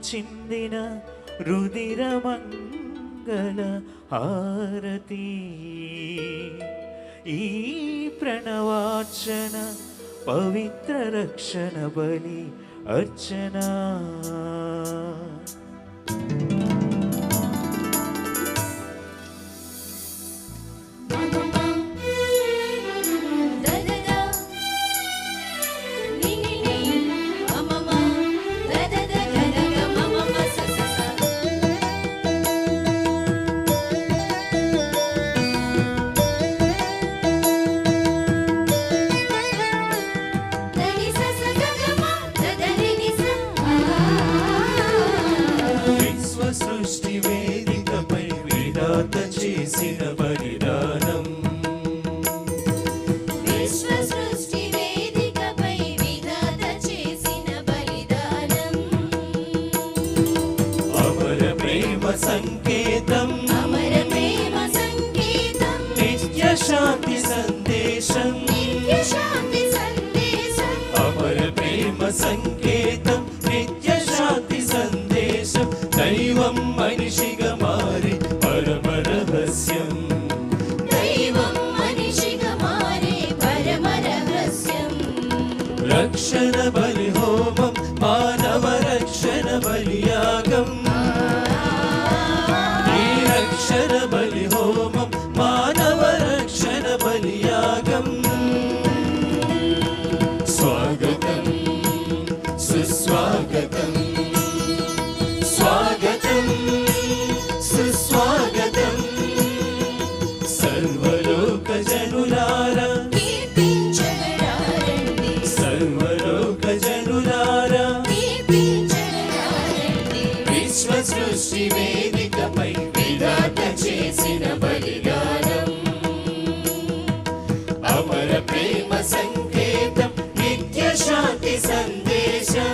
చిందిన రుదిరమంగళ హారతి ఈ ప్రణవార్చన పవిత్ర రక్షణ బలి అర్చనా చేసిన బలిదానం విశ్వ సృష్టి వేదికపై విధాత చేసిన బలిదానం అమర ప్రేమ సంకేతం నిత్య శాంతి సందేశం అమర ప్రేమ సంకేతం నిత్య శాంతి సందేశం దైవం మనిషిగా మారి పరమ రహస్యం రక్షణ బలి హోమం మానవ రక్షణ బలియాగం ఈ రక్షణ బలి హోమం మానవ రక్షణ బలియాగం స్వాగతం సుస్వాగతం స్వాగతం సుస్వాగతం సర్వలోక జనులారా సర్వలోక జనులారా విశ్వ సృష్టి వేదికపై విధాత చేసిన బలిదానం అమర ప్రేమ సంకేతం నిత్య శాంతి సందేశం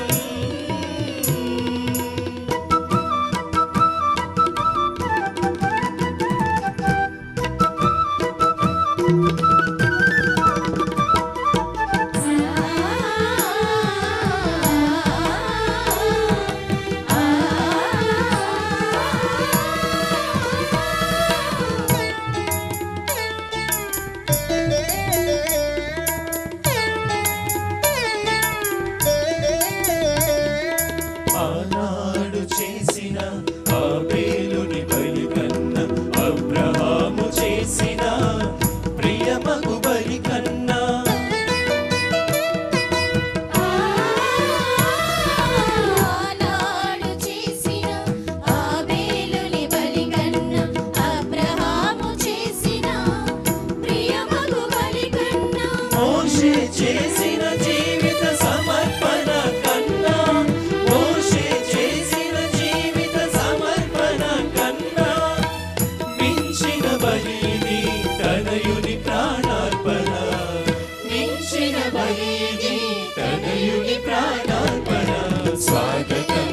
ఆనాడు చేసిన ఆబేలుని బలి కన్నా అబ్రహాము చేసిన ప్రియమగు బలి కన్నా మోషే చేసిన జీవిత సమర్పణ కన్నా మోషే చేసిన జీవిత సమర్పణ కన్నా మించిన బలిని తనయుని ప్రాణార్పణ మించిన బలిని తనయుని ప్రాణార్పణ స్వాగతం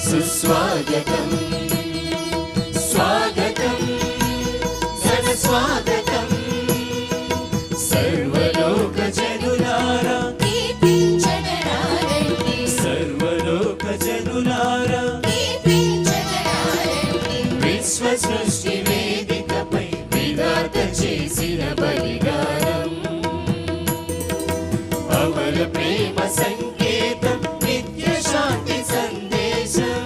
సుస్వాగతం స్వాగతం జన స్వాగతం సర్వలోక జనులారా సర్వలోక జనులారా విశ్వ సృష్టి వేదికపై విధాత చేసిన బలిదానం అమర ప్రేమ సంకేతం నిత్య శాంతి సందేశం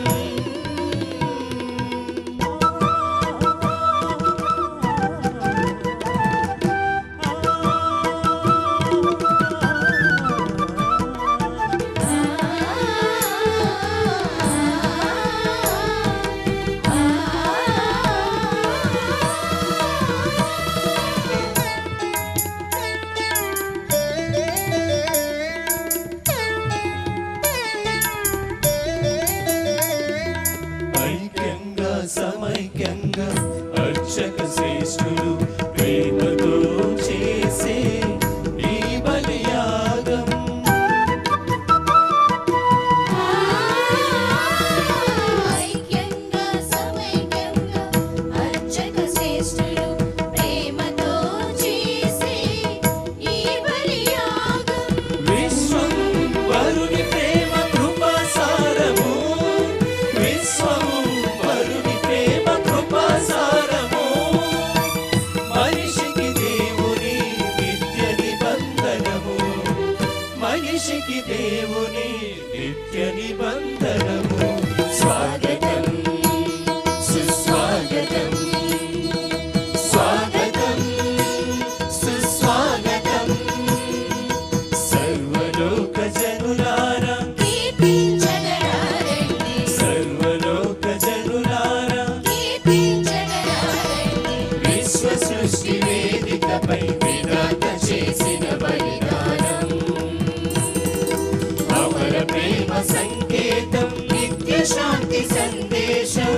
ఐక్యంగా సమైక్యంగా అర్చక శ్రేష్ఠులు ప్రేమతో చేసే ఈ బలియాగం విశ్వం వరుని ప్రేమ కృపాసారము మనిషికి దేవుని నిత్య నిబంధనము. స్వాగతం సుస్వాగతం, స్వాగతం సుస్వాగతం. సర్వలోక జనులారా కీర్తించగరారండి, సర్వలోక జనులారా కీర్తించగరారండి. విశ్వ సృష్టి వేదికపై విధాత చేసిన బలిదానం. అమర ప్రేమ సంకేతం, నిత్య శాంతి సందేశం.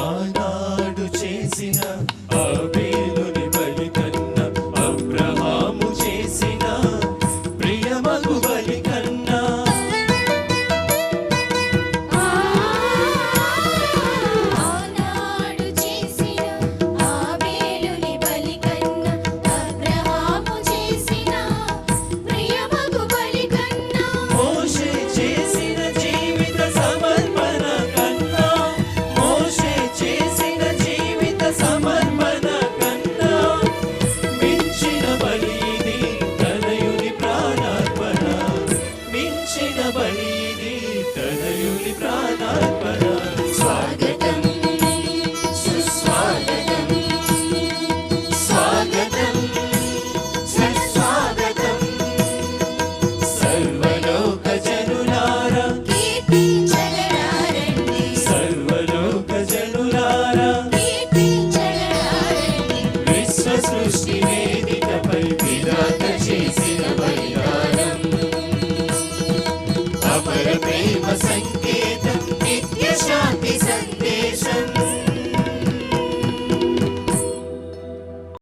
ఆనాడు చేసిన ఆబేలుని బలి కన్నా, అబ్రహాము చేసిన ప్రియమగు బలి కన్నా, ఆనాడు చేసిన ఆబేలుని బలి కన్నా, అబ్రహాము చేసిన ప్రియమగు బలి కన్నా, మోషే చేసిన జీవిత సమర్పణ కన్నా, మోషే చేసిన జీవిత సమర్పణ కన్నా మించిన బలి ఇది తనయుని ప్రాణార్పణ. మించిన బలి ఇది తనయుని ప్రాణార్పణ. స్వాగతం సుస్వాగతం, స్వాగతం సుస్వాగతం. సర్వలోక జనులారా కీర్తించగరారండి, సర్వలోక జనులారా కీర్తించగరారండి. విశ్వ సృష్టి వేదికపై విధాత చేసిన బలిదానం. అమర ప్రేమ సంకేతం,